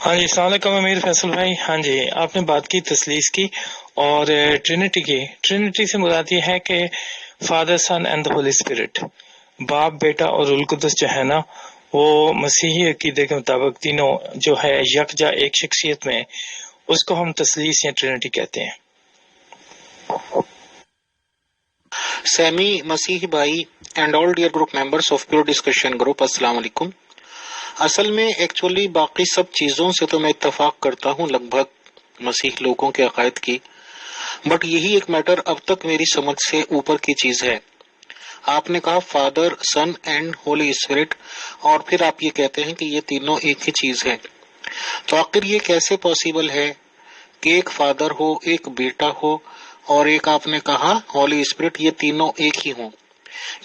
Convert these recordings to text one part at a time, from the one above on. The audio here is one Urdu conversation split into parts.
ہاں جی، السلام علیکم امیر فیصل بھائی. ہاں جی، آپ نے بات کی تثلیث کی اور ٹرینٹی کی. ٹرینٹی سے مراد یہ ہے کہ father son and the holy spirit, باپ بیٹا اور روح القدس جو ہے نا، وہ مسیحی عقیدے کے مطابق تینوں جو ہے یکجا ایک شخصیت میں، اس کو ہم تثلیث یا ٹرینٹی کہتے ہیں. سیمی مسیح بھائی and all dear group members of pure discussion group, السلام علیکم. اصل میں ایکچولی باقی سب چیزوں سے تو میں اتفاق کرتا ہوں لگ بھگ مسیح لوگوں کے عقائد کی، بٹ یہی ایک میٹر اب تک میری سمجھ سے اوپر کی چیز ہے. آپ نے کہا father son and holy spirit, اور پھر آپ یہ کہتے ہیں کہ یہ تینوں ایک ہی چیز ہے. تو آخر یہ کیسے پاسبل ہے کہ ایک فادر ہو، ایک بیٹا ہو، اور ایک آپ نے کہا ہولی اسپرٹ، یہ تینوں ایک ہی ہوں؟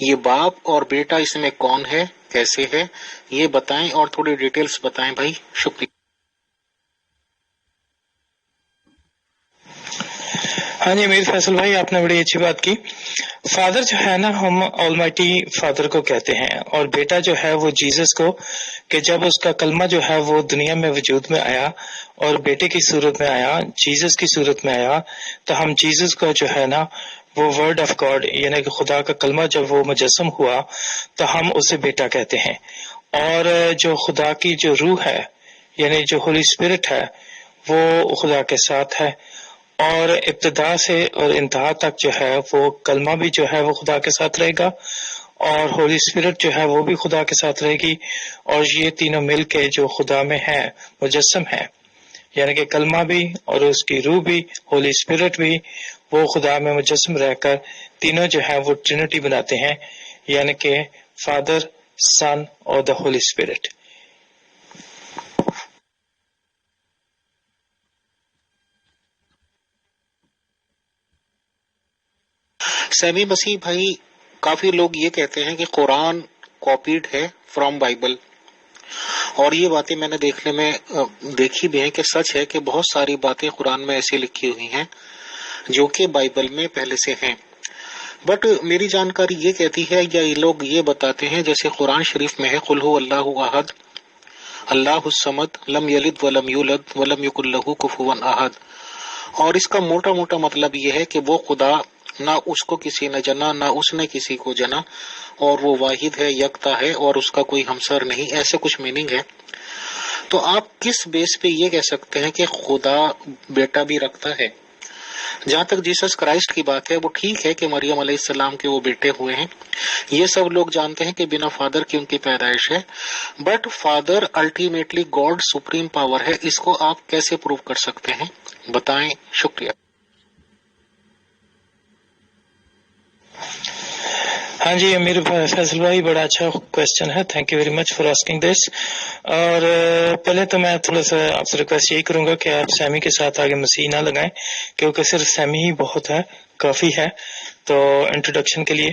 یہ باپ اور بیٹا اس میں کون ہے، کیسے ہے، یہ بتائیں اور تھوڑی ڈیٹیلز بتائیں بھائی. شکریہ. ہاں جی امیر فیصل بھائی، آپ نے بڑی اچھی بات کی. فادر جو ہے نا، ہم آلمائٹی فادر کو کہتے ہیں، اور بیٹا جو ہے وہ جیزس کو، کہ جب اس کا کلمہ جو ہے وہ دنیا میں وجود میں آیا اور بیٹے کی صورت میں آیا، جیزس کی صورت میں آیا، تو ہم جیزس کو جو ہے نا، وہ ورڈ آف گاڈ یعنی کہ خدا کا کلمہ جب وہ مجسم ہوا تو ہم اسے بیٹا کہتے ہیں. اور جو خدا کی جو روح ہے یعنی جو ہولی اسپرٹ ہے، وہ خدا کے ساتھ ہے، اور ابتدا سے اور انتہا تک جو ہے وہ کلمہ بھی جو ہے وہ خدا کے ساتھ رہے گا، اور ہولی اسپرٹ جو ہے وہ بھی خدا کے ساتھ رہے گی، اور یہ تینوں مل کے جو خدا میں ہے مجسم ہے، یعنی کہ کلمہ بھی اور اس کی روح بھی، ہولی اسپرٹ بھی، وہ خدا میں مجسم رہ کر تینوں جو ہے وہ ٹرینٹی بناتے ہیں، یعنی کہ فادر، سن اور دا ہولی اسپرٹ. سیمی مسیح بھائی، کافی لوگ یہ کہتے ہیں کہ قرآن کاپیڈ ہے فرام بائبل، اور یہ باتیں میں نے دیکھی بھی ہیں کہ سچ ہے کہ بہت ساری باتیں قرآن میں ایسی لکھی ہوئی ہیں جو کہ بائبل میں پہلے سے ہیں. بٹ میری جانکاری یہ کہتی ہے، یا یہ لوگ یہ بتاتے ہیں، جیسے قرآن شریف میں ہے قل هو اللہ احد اللہ الصمد لم یلد ولم یولد ولم یکن لہ کفوا احد، اور اس کا موٹا موٹا مطلب یہ ہے کہ وہ خدا، نہ اس کو کسی نے جنا نہ اس نے کسی کو جنا، اور وہ واحد ہے، یکتا ہے، اور اس کا کوئی ہمسر نہیں، ایسے کچھ میننگ ہے. تو آپ کس بیس پہ یہ کہہ سکتے ہیں کہ خدا بیٹا بھی رکھتا ہے؟ جہاں تک جیسس کرائسٹ کی بات ہے، وہ ٹھیک ہے کہ مریم علیہ السلام کے وہ بیٹے ہوئے ہیں، یہ سب لوگ جانتے ہیں کہ بنا فادر کی ان کی پیدائش ہے، but father ultimately God supreme power ہے. اس کو آپ کیسے پروو کر سکتے ہیں، بتائیں. شکریہ. ہاں جی امیر فیصل بھائی، بڑا اچھا کوشچن ہے، thank you very much for asking دس. اور پہلے تو میں تھوڑا سا آپ سے ریکویسٹ یہی کروں گا کہ آپ سیمی کے ساتھ آگے مسیح نہ لگائیں، کیونکہ صرف سیمی ہی بہت ہے، کافی ہے تو انٹروڈکشن کے لیے.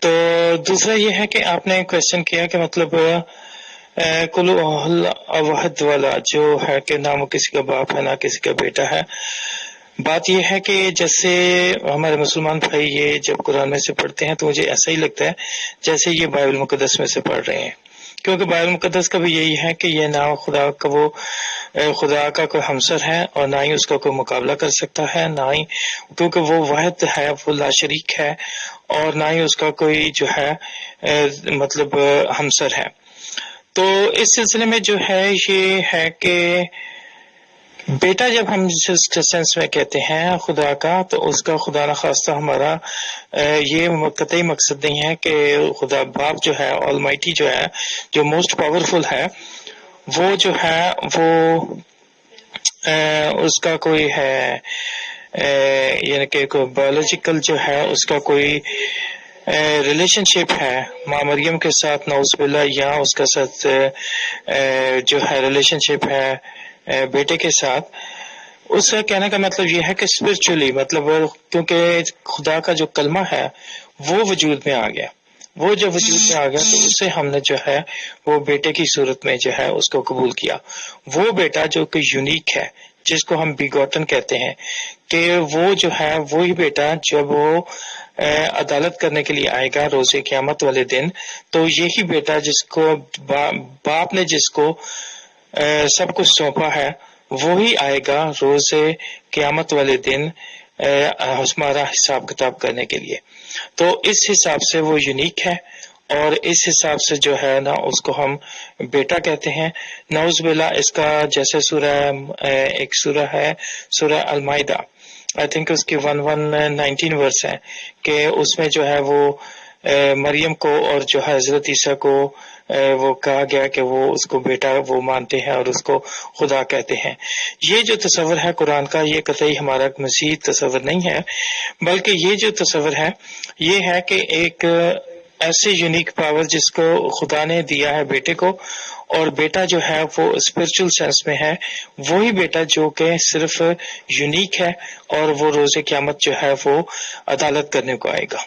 تو دوسرا یہ ہے کہ آپ نے کوشچن کیا کہ مطلب کل اوحد والا جو ہے کہ نہ وہ کسی کا باپ ہے نہ کسی کا بیٹا ہے. بات یہ ہے کہ جیسے ہمارے مسلمان بھائی یہ جب قرآن میں سے پڑھتے ہیں تو مجھے ایسا ہی لگتا ہے جیسے یہ بائبل مقدس میں سے پڑھ رہے ہیں، کیونکہ بائبل مقدس کا بھی یہی ہے کہ یہ نہ خدا کا وہ خدا کا کوئی ہمسر ہے اور نہ ہی اس کا کوئی مقابلہ کر سکتا ہے، نہ ہی کیونکہ وہ واحد ہے، وہ لا شریک ہے، اور نہ ہی اس کا کوئی جو ہے مطلب ہمسر ہے. تو اس سلسلے میں جو ہے یہ ہے کہ بیٹا جب ہم جس سینس میں کہتے ہیں خدا کا، تو اس کا خدا نخواستہ ہمارا یہ قطعی مقصد نہیں ہے کہ خدا باپ جو ہے آلمائٹی جو ہے، جو موسٹ پاورفل ہے، وہ جو ہے وہ اس کا کوئی ہے یعنی کہ کوئی بایولوجیکل جو ہے اس کا کوئی ریلیشن شپ ہے ماں مریم کے ساتھ نعوذ باللہ، یا اس کا ساتھ جو ہے ریلیشن شپ ہے بیٹے کے ساتھ. اس سے کہنے کا مطلب یہ ہے کہ اسپرچولی مطلب کیونکہ خدا کا جو کلمہ ہے وہ وجود میں آ گیا، وہ جب وجود میں آ گیا تو اسے ہم نے جو ہے وہ بیٹے کی صورت میں جو ہے اس کو قبول کیا. وہ بیٹا جو کہ یونیک ہے، جس کو ہم بیگوٹن کہتے ہیں، کہ وہ جو ہے وہی بیٹا جب وہ عدالت کرنے کے لیے آئے گا روز قیامت والے دن، تو یہی بیٹا جس کو باپ نے جس کو سب کچھ سونپا ہے وہی آئے گا روز قیامت والے دن ہمارا حساب کتاب کرنے کے لیے. تو اس حساب سے وہ یونیک ہے اور اس حساب سے جو ہے نا اس کو ہم بیٹا کہتے ہیں. نعوذ باللہ اس کا جیسے ایک سورہ ہے سورہ المائدہ، آئی تھنک اس کی 119 ورس ہے کہ اس میں جو ہے وہ مریم کو اور جو ہے حضرت عیسیٰ کو وہ کہا گیا کہ وہ اس کو بیٹا وہ مانتے ہیں اور اس کو خدا کہتے ہیں. یہ جو تصور ہے قرآن کا یہ قطعی ہمارا مسیح تصور نہیں ہے، بلکہ یہ جو تصور ہے یہ ہے کہ ایک ایسی یونیک پاور جس کو خدا نے دیا ہے بیٹے کو، اور بیٹا جو ہے وہ اسپرچل سینس میں ہے وہی بیٹا جو کہ صرف یونیک ہے اور وہ روز قیامت جو ہے وہ عدالت کرنے کو آئے گا.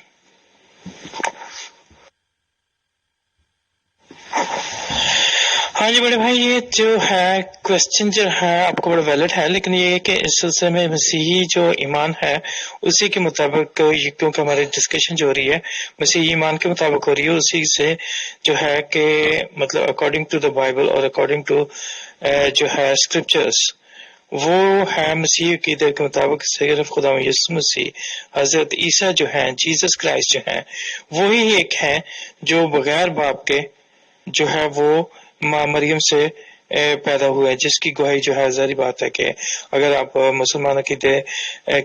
ہاں جی بڑے بھائی، یہ جو ہے کوشچن جو ہے آپ کو بڑا ویلڈ ہے، لیکن یہ کہ اس سلسلے میں مسیحی جو ایمان ہے اسی کے مطابق، کیونکہ ہماری ڈسکشن جو ہو رہی ہے مسیحی ایمان کے مطابق ہو رہی ہے، اسی سے جو ہے کہ مطلب اکارڈنگ ٹو دا بائبل اور اکارڈنگ ٹو جو ہے اسکرپچرس، وہ ہے مسیح عقیدے کے مطابق صرف خدا یسوع مسیح حضرت عیسیٰ جو ہیں، جیسس کرائسٹ جو ہیں، وہی ایک ہیں جو بغیر باپ کے جو ہے وہ ماں مریم سے پیدا ہوا ہے، جس کی گواہی جو ہے ظاہری بات ہے کہ اگر آپ مسلمان عقیدے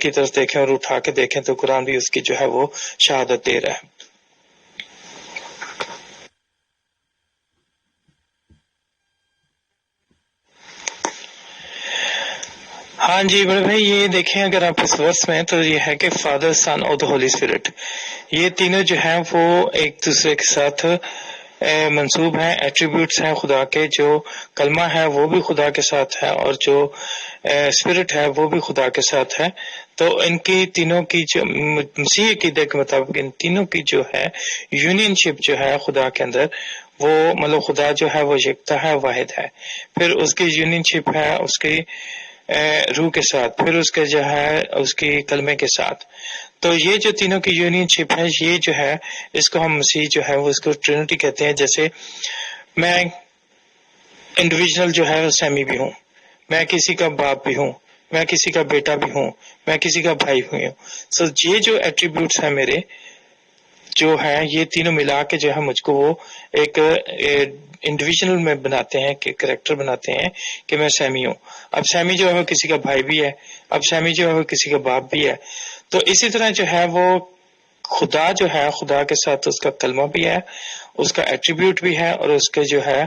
کی طرف دیکھیں اور اٹھا کے دیکھیں تو قرآن بھی اس کی جو ہے وہ شہادت دے رہا ہے. ہاں جی بڑے بھائی، یہ دیکھیں اگر آپ اس ورس میں تو یہ ہے کہ فادر سن اور دا ہولی اسپرٹ، یہ تینوں جو ہیں وہ ایک دوسرے کے ساتھ منسوب ہیں، ایٹریبیوٹس ہیں خدا کے. جو کلمہ ہے وہ بھی خدا کے ساتھ ہے اور جو اسپرٹ ہے وہ بھی خدا کے ساتھ ہے. تو ان کی تینوں کی جو مسیح عقیدے کے مطابق ان تینوں کی جو ہے یونین شپ جو ہے خدا کے اندر، وہ مطلب خدا جو ہے وہ یکتا ہے، واحد ہے. پھر اس کی یونین شپ ہے اس کی روح کے ساتھ، پھر اس کے جو ہے اس کی کلمے کے ساتھ. تو یہ جو تینوں کی یونین شپ ہے یہ جو ہے اس کو ہم مسیح جو ہے وہ اس کو ٹرینٹی کہتے ہیں. جیسے میں انڈیویجنل جو ہے سیمی بھی ہوں، میں کسی کا باپ بھی ہوں، میں کسی کا بیٹا بھی ہوں، میں کسی کا بھائی بھی ہوں. سو یہ جو ایٹریبیوٹس ہیں میرے جو ہیں یہ تینوں ملا کے جو ہے مجھ کو وہ ایک انڈیویجنل میں بناتے ہیں کہ کریکٹر بناتے ہیں کہ میں سیمی ہوں. اب سیمی جو ہے وہ کسی کا بھائی بھی ہے، اب سیمی جو ہے وہ کسی کا باپ بھی ہے. تو اسی طرح جو ہے وہ خدا جو ہے خدا کے ساتھ اس کا کلمہ بھی ہے، اس کا ایٹریبیوٹ بھی ہے اور اس کے جو ہے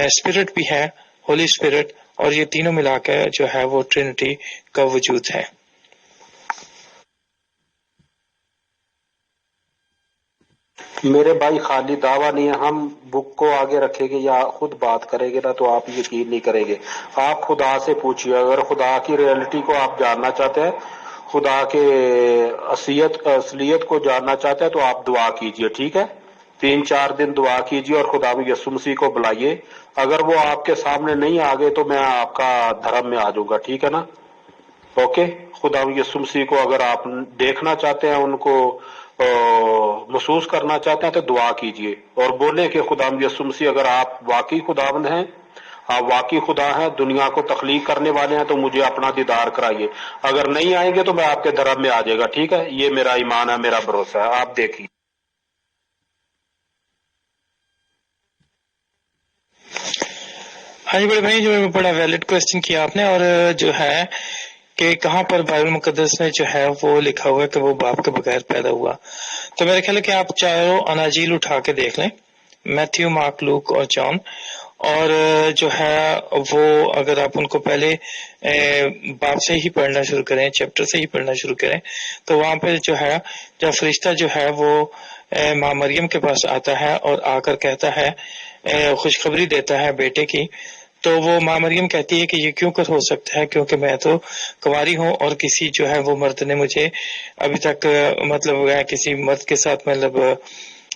اسپرٹ بھی ہے، ہولی اسپرٹ، اور یہ تینوں ملا کے جو ہے وہ ٹرینٹی کا وجود ہے. میرے بھائی خالی دعویٰ نہیں ہے، ہم بک کو آگے رکھیں گے یا خود بات کریں گے نا تو آپ یقین نہیں کریں گے. آپ خدا سے پوچھیے، اگر خدا کی ریئلٹی کو آپ جاننا چاہتے ہیں، خدا کے اصلیت کو جاننا چاہتے ہیں تو آپ دعا کیجئے، ٹھیک ہے؟ 3-4 دن دعا کیجئے اور خدا یسوع مسیح کو بلائیے. اگر وہ آپ کے سامنے نہیں آ گئے تو میں آپ کا دھرم میں آ جاؤں گا، ٹھیک ہے نا؟ اوکے. خدا یسوع مسیح کو اگر آپ دیکھنا چاہتے ہیں، ان کو محسوس کرنا چاہتے ہیں تو دعا کیجئے اور بولیں کہ خدا یسوع مسیح اگر آپ واقعی خداوند ہیں، آپ واقعی خدا ہیں، دنیا کو تخلیق کرنے والے ہیں، تو مجھے اپنا دیدار کرائیے. اگر نہیں آئیں گے تو میں آپ کے دھرم میں آ جائے گا، ٹھیک ہے؟ یہ میرا ایمان ہے، میرا بھروسہ ہے. آپ دیکھیے. ہاں جی بڑے بھائی، جو بڑا ویلڈ کوشچن کیا آپ نے، اور جو ہے کہ کہاں پر بائبل مقدس میں جو ہے وہ لکھا ہوا ہے کہ وہ باپ کے بغیر پیدا ہوا. تو میرے خیال ہے کہ آپ چاروں اناجیل اٹھا کے دیکھ لیں، میتھیو، مارک، لوک اور جان، اور جو ہے وہ اگر آپ ان کو پہلے باب سے ہی پڑھنا شروع کریں، چیپٹر سے ہی پڑھنا شروع کریں، تو وہاں پہ جو ہے جب فرشتہ جو ہے وہ ماں مریم کے پاس آتا ہے اور آ کر کہتا ہے، خوشخبری دیتا ہے بیٹے کی، تو وہ ماں مریم کہتی ہے کہ یہ کیوں کر ہو سکتا ہے، کیونکہ میں تو کنواری ہوں اور کسی جو ہے وہ مرد نے مجھے ابھی تک مطلب کسی مرد کے ساتھ مطلب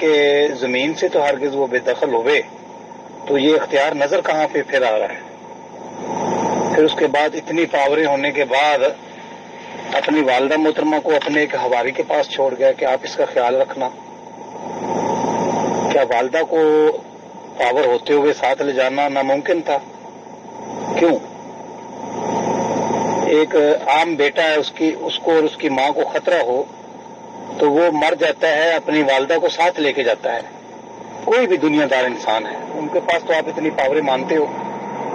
کہ زمین سے تو ہرگز وہ بے دخل ہوئے، تو یہ اختیار نظر کہاں پہ پھر آ رہا ہے؟ پھر اس کے بعد اتنی پاوریں ہونے کے بعد اپنی والدہ محترمہ کو اپنے ایک حواری کے پاس چھوڑ گیا کہ آپ اس کا خیال رکھنا. کیا والدہ کو پاور ہوتے ہوئے ساتھ لے جانا ناممکن تھا؟ کیوں؟ ایک عام بیٹا ہے، اس کو اور اس کی ماں کو خطرہ ہو تو وہ مر جاتا ہے، اپنی والدہ کو ساتھ لے کے جاتا ہے. کوئی بھی دنیا دار انسان ہے، ان کے پاس تو آپ اتنی پاوریں مانتے ہو،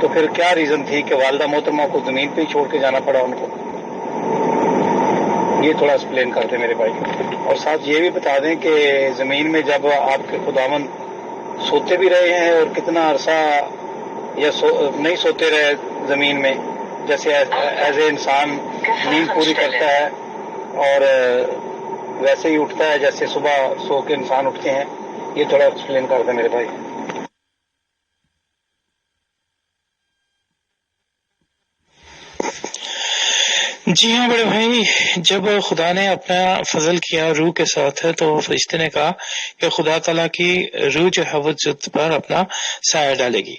تو پھر کیا ریزن تھی کہ والدہ محترمہ کو زمین پہ ہی چھوڑ کے جانا پڑا ان کو؟ یہ تھوڑا ایکسپلین کرتے میرے بھائی. اور ساتھ یہ بھی بتا دیں کہ زمین میں جب آپ کے خداوند سوتے بھی رہے ہیں اور کتنا عرصہ یا نہیں سوتے رہے زمین میں، جیسے ایز اے انسان نیند پوری کرتا ہے اور ویسے ہی اٹھتا ہے جیسے صبح سو کے انسان اٹھتے ہیں. یہ تھوڑا ایکسپلین کر دیں میرے بھائی. جی ہاں بڑے بھائی، جب خدا نے اپنا فضل کیا روح کے ساتھ ہے تو فرشتے نے کہا کہ خدا تعالیٰ کی روح جو ہے وہ جسم پر اپنا سایہ ڈالے گی.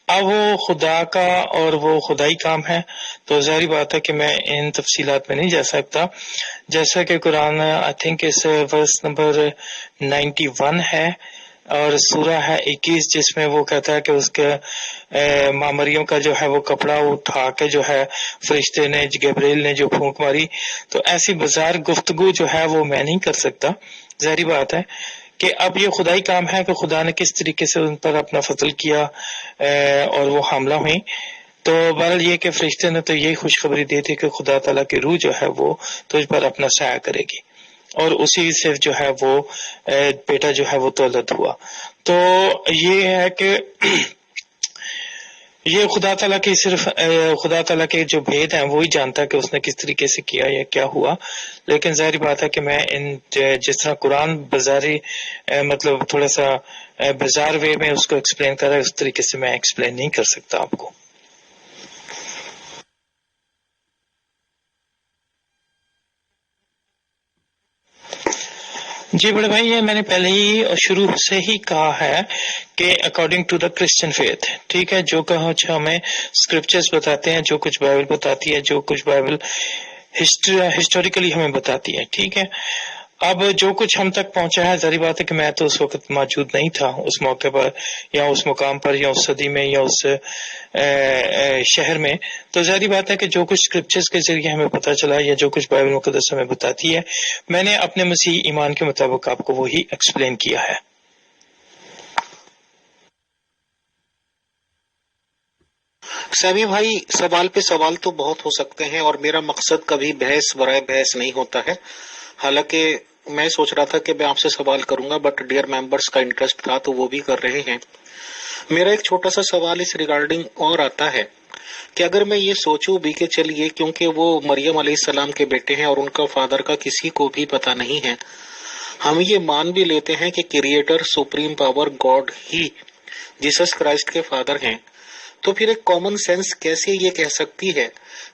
اب وہ خدا کا اور وہ خدائی کام ہے، تو ظاہری بات ہے کہ میں ان تفصیلات میں نہیں جا سکتا. جیسا کہ قرآن I think us verse number 91 ہے اور سورہ ہے 21 جس میں وہ کہتا ہے کہ اس کے مامریوں کا جو ہے وہ کپڑا اٹھا کے جو ہے فرشتے نے گبریل نے جو پھونک ماری. تو ایسی بازار گفتگو جو ہے وہ میں نہیں کر سکتا. ظاہری بات ہے کہ اب یہ خدائی کام ہے کہ خدا نے کس طریقے سے ان پر اپنا فضل کیا اور وہ حاملہ ہوئی. تو بہرحال یہ کہ فرشتے نے تو یہی خوشخبری دی تھی کہ خدا تعالیٰ کی روح جو ہے وہ تجھ پر اپنا سایہ کرے گی، اور اسی سے جو ہے وہ بیٹا جو ہے وہ تولد ہوا. تو یہ ہے کہ یہ خدا تعالیٰ کی صرف خدا تعالیٰ کے جو بھید ہیں وہی جانتا ہے کہ اس نے کس طریقے سے کیا یا کیا ہوا. لیکن ظاہری بات ہے کہ میں ان جس طرح قرآن بازاری مطلب تھوڑا سا بازار وے میں اس کو ایکسپلین کر رہا ہے، اس طریقے سے میں ایکسپلین نہیں کر سکتا آپ کو. جی بڑے بھائی، یہ میں نے پہلے ہی شروع سے ہی کہا ہے کہ according to the Christian faith, ٹھیک ہے، جو کچھ ہمیں اسکرپچرز بتاتے ہیں، جو کچھ بائبل بتاتی ہے، جو کچھ بائبل ہسٹوریکلی ہمیں بتاتی ہے، ٹھیک ہے. اب جو کچھ ہم تک پہنچا ہے، ظاہری بات ہے کہ میں تو اس وقت موجود نہیں تھا اس موقع پر یا اس مقام پر یا اس صدی میں یا اس شہر میں. تو ظاہری بات ہے کہ جو کچھ اسکرپچرز کے ذریعے ہمیں پتہ چلا یا جو کچھ بائبل مقدس ہمیں بتاتی ہے، میں نے اپنے مسیح ایمان کے مطابق آپ کو وہی ایکسپلین کیا ہے. سیمی بھائی، سوال پہ سوال تو بہت ہو سکتے ہیں اور میرا مقصد کبھی بحث برائے بحث نہیں ہوتا ہے. حالانکہ میں سوچ رہا تھا کہ میں آپ سے سوال کروں گا، بٹ ڈیئر ممبرز کا انٹرسٹ تھا تو وہ بھی کر رہے ہیں. میرا ایک چھوٹا سا سوال اس ریگارڈنگ اور آتا ہے کہ اگر میں یہ سوچوں بھی کہ چلیے کیونکہ وہ مریم علیہ السلام کے بیٹے ہیں اور ان کا فادر کا کسی کو بھی پتہ نہیں ہے، ہم یہ مان بھی لیتے ہیں کہ کریٹر سپریم پاور گاڈ ہی جیسس کرائسٹ کے فادر ہیں، تو پھر ایک کامن سینس کیسے یہ کہہ سکتی ہے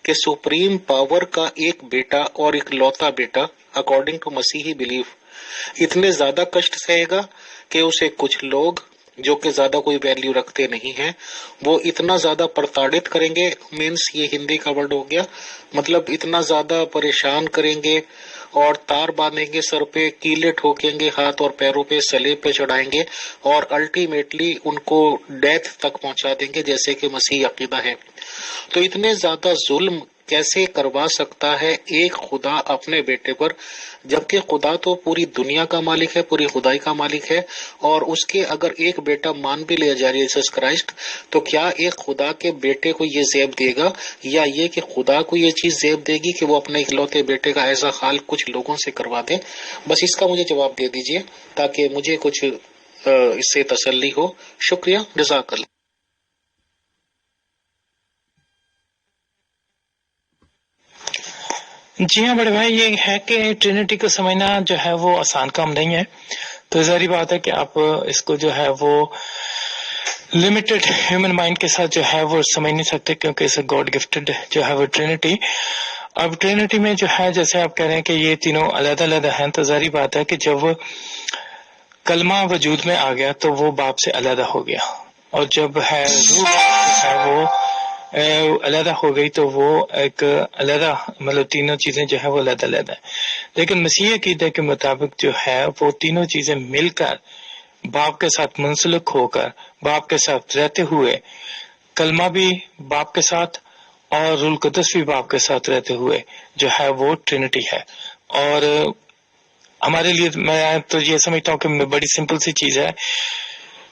کہ سپریم پاور کا ایک بیٹا اور ایک لوتا بیٹا اکارڈنگ ٹو مسیحی بلیف اتنے زیادہ کشٹ سہے گا کہ اسے کچھ لوگ جو کہ زیادہ کوئی ویلیو رکھتے نہیں ہیں وہ اتنا زیادہ پرتاڑت کریں گے، مینس یہ ہندی کا ورڈ ہو گیا، مطلب اتنا زیادہ پریشان کریں گے اور تار باندھیں گے سر پہ، کیلے ٹھوکیں گے ہاتھ اور پیروں پہ، سلیب پہ چڑھائیں گے اور الٹیمیٹلی ان کو ڈیتھ تک پہنچا دیں گے جیسے کہ مسیح عقیدہ ہے. تو اتنے زیادہ ظلم کیسے کروا سکتا ہے ایک خدا اپنے بیٹے پر، جبکہ خدا تو پوری دنیا کا مالک ہے، پوری خدائی کا مالک ہے، اور اس کے اگر ایک بیٹا مان بھی لیا جائے جیسس کرائسٹ، تو کیا ایک خدا کے بیٹے کو یہ زیب دے گا یا یہ کہ خدا کو یہ چیز زیب دے گی کہ وہ اپنے اکلوتے بیٹے کا ایسا حال کچھ لوگوں سے کروا دے؟ بس اس کا مجھے جواب دے دیجئے تاکہ مجھے کچھ اس سے تسلی ہو. شکریہ، جزاک اللہ. جی ہاں بڑے بھائی، یہ ہے کہ ٹرینٹی کو سمجھنا جو ہے وہ آسان کام نہیں ہے. تو ظاہری بات ہے کہ آپ اس کو جو ہے وہ لمیٹڈ ہیومن مائنڈ کے ساتھ جو ہے وہ سمجھ نہیں سکتے، کیونکہ اسے گاڈ گفٹڈ جو ہے وہ ٹرینٹی. اب ٹرینٹی میں جو ہے جیسے آپ کہہ رہے ہیں کہ یہ تینوں علیحدہ علیحدہ ہیں، تو ظاہری بات ہے کہ جب کلمہ وجود میں آ گیا تو وہ باپ سے علیحدہ ہو گیا، اور جب ہے روح ہے وہ علیحدہ ہو گئی تو وہ ایک علیحدہ، مطلب تینوں چیزیں جو ہے وہ علیحدہ علیحدہ ہے۔ لیکن مسیح عقیدے کے مطابق جو ہے وہ تینوں چیزیں مل کر باپ کے ساتھ منسلک ہو کر باپ کے ساتھ رہتے ہوئے، کلمہ بھی باپ کے ساتھ اور روح القدس بھی باپ کے ساتھ رہتے ہوئے جو ہے وہ ٹرینٹی ہے۔ اور ہمارے لیے میں تو یہ سمجھتا ہوں کہ بڑی سمپل سی چیز ہے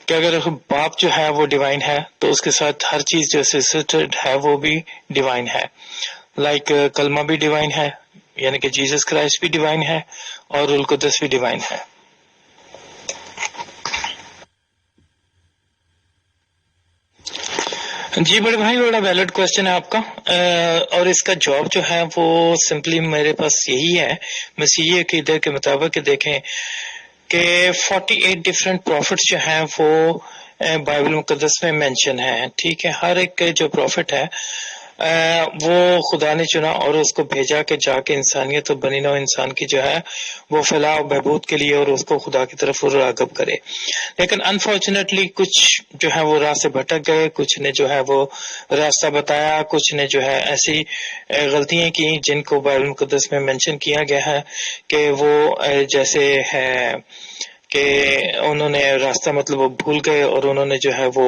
کہ اگر باپ جو ہے وہ ڈیوائن ہے تو اس کے ساتھ ہر چیز جو اسوسیٹڈ ہے وہ بھی ڈیوائن ہے، لائک کلمہ بھی ڈیوائن ہے، یعنی کہ جیسس کرائسٹ بھی ڈیوائن ہے اور روح القدس بھی ڈیوائن ہے۔ جی بڑے بھائی، بڑا ویلڈ کوشچن ہے آپ کا، اور اس کا جواب جو ہے وہ سمپلی میرے پاس یہی ہے مسیحی عقیدے کے مطابق کہ دیکھیں کہ 48 ڈفرینٹ پروفٹس جو ہیں وہ بائبل مقدس میں مینشن ہیں، ٹھیک ہے۔ ہر ایک جو پروفٹ ہے وہ خدا نے چنا اور اس کو بھیجا کہ جا کے انسانیت اور بنی نوع انسان کی جو ہے وہ فلاح و بہبود کے لیے اور اس کو خدا کی طرف راغب کرے۔ لیکن انفارچونیٹلی کچھ جو ہے وہ راہ سے بھٹک گئے، کچھ نے جو ہے وہ راستہ بتایا، کچھ نے جو ہے ایسی غلطیاں کی جن کو بائبل مقدس میں مینشن کیا گیا ہے کہ وہ جیسے ہے کہ انہوں نے راستہ مطلب وہ بھول گئے اور انہوں نے جو ہے وہ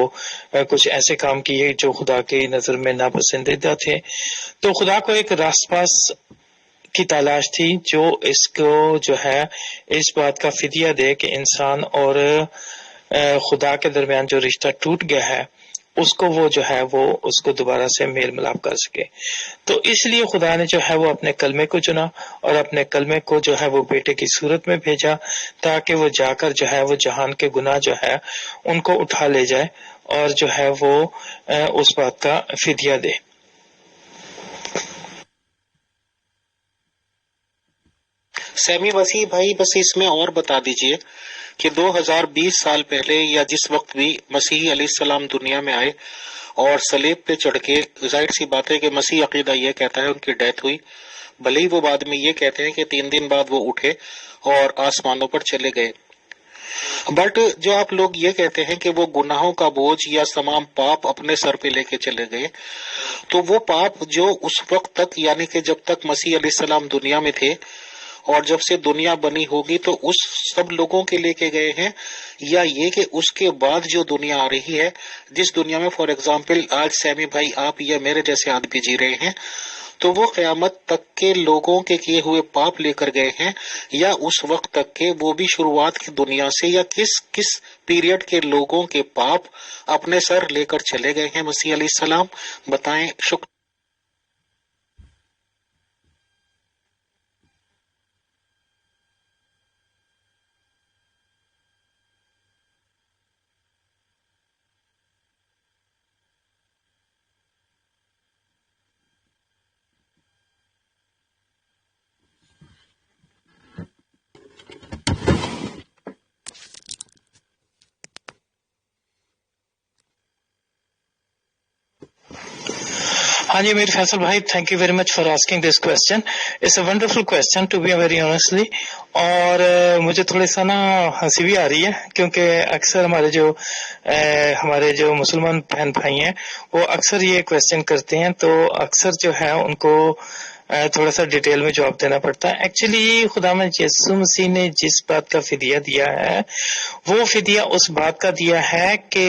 کچھ ایسے کام کیے جو خدا کی نظر میں ناپسندیدہ تھے۔ تو خدا کو ایک راست باز کی تلاش تھی جو اس کو جو ہے اس بات کا فدیہ دے کہ انسان اور خدا کے درمیان جو رشتہ ٹوٹ گیا ہے اس کو وہ جو ہے وہ اس کو دوبارہ سے میل ملاپ کر سکے۔ تو اس لیے خدا نے جو ہے وہ اپنے کلمے کو چنا اور اپنے کلمے کو جو ہے وہ بیٹے کی صورت میں بھیجا تاکہ وہ جا کر جو ہے وہ جہان کے گناہ جو ہے ان کو اٹھا لے جائے اور جو ہے وہ اس بات کا فدیہ دے۔ سیمی وسیع بھائی بس اس میں اور بتا دیجئے کہ 2020 سال پہلے یا جس وقت بھی مسیح علیہ السلام دنیا میں آئے اور صلیب پہ چڑھ کے، ظاہر سی بات ہے کہ مسیح عقیدہ یہ کہتا ہے ان کی ڈیتھ ہوئی، بھلے ہی وہ بعد میں یہ کہتے ہیں کہ 3 دن بعد وہ اٹھے اور آسمانوں پر چلے گئے، بٹ جو آپ لوگ یہ کہتے ہیں کہ وہ گناہوں کا بوجھ یا تمام پاپ اپنے سر پہ لے کے چلے گئے، تو وہ پاپ جو اس وقت تک یعنی کہ جب تک مسیح علیہ السلام دنیا میں تھے اور جب سے دنیا بنی ہوگی تو اس سب لوگوں کے لے کے گئے ہیں، یا یہ کہ اس کے بعد جو دنیا آ رہی ہے جس دنیا میں فار ایگزامپل آج سیمی بھائی آپ یا میرے جیسے آدمی جی رہے ہیں، تو وہ قیامت تک کے لوگوں کے کیے ہوئے پاپ لے کر گئے ہیں، یا اس وقت تک کے وہ بھی شروعات کی دنیا سے یا کس پیریڈ کے لوگوں کے پاپ اپنے سر لے کر چلے گئے ہیں مسیح علیہ السلام؟ بتائیں۔ شکریہ۔ ہاں جی میر فیصل بھائی، thank you very much for asking this question, it's a wonderful question to be very honestly, اور مجھے تھوڑی سا نا ہنسی بھی آ رہی ہے کیونکہ اکثر ہمارے جو مسلمان بہن بھائی ہیں وہ اکثر یہ کوشچن کرتے ہیں تو اکثر جو ہے ان کو تھوڑا سا ڈیٹیل میں جواب دینا پڑتا ہے۔ ایکچولی خداوند یسوع مسیح نے جس بات کا فدیہ دیا ہے وہ فدیہ اس بات کا دیا ہے کہ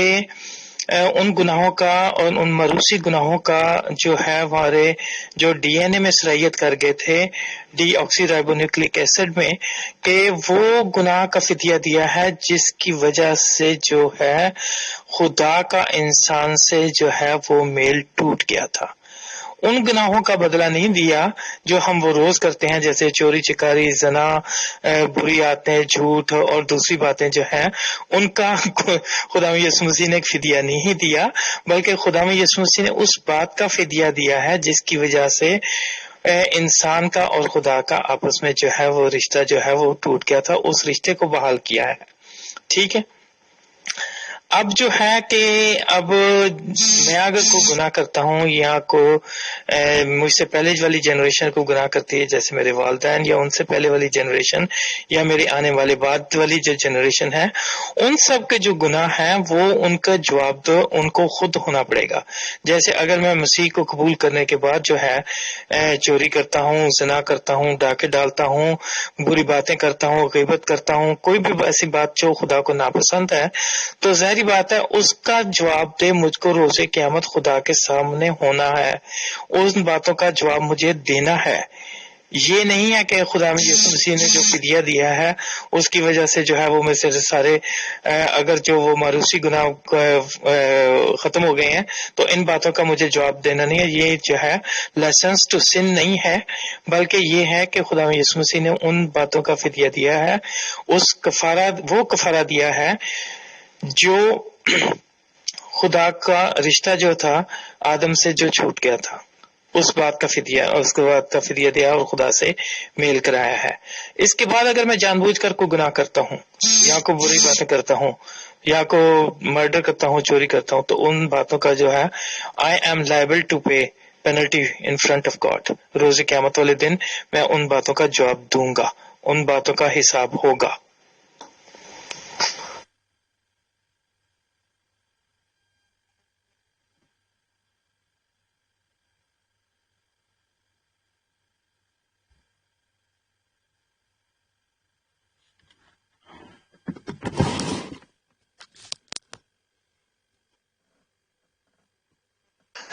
ان گناہوں کا اور ان مروسی گناہوں کا جو ہے ہمارے جو ڈی این اے میں صلاحیت کر گئے تھے ڈی آکسی رائبو نیوکلک ایسڈ میں، کہ وہ گناہ کا فدیہ دیا ہے جس کی وجہ سے جو ہے خدا کا انسان سے جو ہے وہ میل ٹوٹ گیا تھا۔ ان گناہوں کا بدلہ نہیں دیا جو ہم وہ روز کرتے ہیں، جیسے چوری چکاری، زنا، بری عادتیں، جھوٹ اور دوسری باتیں جو ہیں، ان کا خدا یسوع مسیح نے ایک فدیہ نہیں دیا، بلکہ خدا یسوع مسیح نے اس بات کا فدیہ دیا ہے جس کی وجہ سے انسان کا اور خدا کا آپس میں جو ہے وہ رشتہ جو ہے وہ ٹوٹ گیا تھا، اس رشتے کو بحال کیا ہے۔ ٹھیک ہے، اب جو ہے کہ اب میں اگر کوئی گناہ کرتا ہوں یا کو مجھ سے پہلے والی جنریشن کو گناہ کرتی ہے، جیسے میرے والدین یا ان سے پہلے والی جنریشن یا میری آنے والے بعد والی جو جنریشن ہے، ان سب کے جو گناہ ہیں وہ ان کا جواب تو ان کو خود ہونا پڑے گا. جیسے اگر میں مسیح کو قبول کرنے کے بعد جو ہے چوری کرتا ہوں، زنا کرتا ہوں، ڈاکے ڈالتا ہوں، بری باتیں کرتا ہوں، غیبت کرتا ہوں، کوئی بھی ایسی بات جو خدا کو ناپسند ہے، تو ظاہری بات ہے اس کا جواب دے مجھ کو روز قیامت خدا کے سامنے ہونا ہے، ان باتوں کا جواب مجھے دینا ہے. یہ نہیں ہے کہ خدا یسوع مسیح نے جو فدیہ دیا ہے اس کی وجہ سے جو ہے وہ میں سے سارے اگر جو وہ معروسی گناہ ختم ہو گئے ہیں تو ان باتوں کا مجھے جواب دینا نہیں ہے. یہ جو ہے لائسنس ٹو سن نہیں ہے، بلکہ یہ ہے کہ خدا یسوع مسیح نے ان باتوں کا فدیہ دیا ہے، اس وہ کفارہ دیا ہے جو خدا کا رشتہ جو تھا آدم سے جو چھوٹ گیا تھا، اس بات کا فدیہ، اس کے بعد کا فدیہ دیا اور خدا سے میل کرایا ہے. اس کے بعد اگر میں جان بوجھ کر کوئی گناہ کرتا ہوں یا کوئی بری باتیں کرتا ہوں یا کو مرڈر کرتا ہوں، چوری کرتا ہوں، تو ان باتوں کا جو ہے I am liable to pay penalty in front of God. روز قیامت والے دن میں ان باتوں کا جواب دوں گا، ان باتوں کا حساب ہوگا.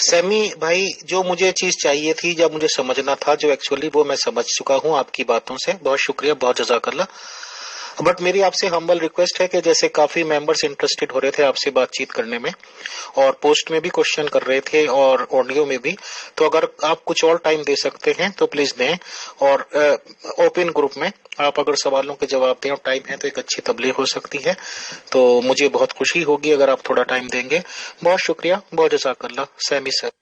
سیمی بھائی، جو مجھے چیز چاہیے تھی، جب مجھے سمجھنا تھا، جو ایکچولی وہ میں سمجھ چکا ہوں آپ کی باتوں سے. بہت شکریہ، بہت جزاک اللہ. بٹ میری آپ سے ہمبل ریکویسٹ ہے کہ جیسے کافی ممبرز انٹرسٹڈ ہو رہے تھے آپ سے بات چیت کرنے میں، اور پوسٹ میں بھی کوشچن کر رہے تھے اور آڈیو میں بھی، تو اگر آپ کچھ اور ٹائم دے سکتے ہیں تو پلیز دیں. اور اوپن گروپ میں آپ اگر سوالوں کے جواب دیں اور ٹائم ہے تو ایک اچھی تبلیغ ہو سکتی ہے. تو مجھے بہت خوشی ہوگی اگر آپ تھوڑا ٹائم دیں گے. بہت شکریہ، بہت جزاک اللہ. سیمی سر.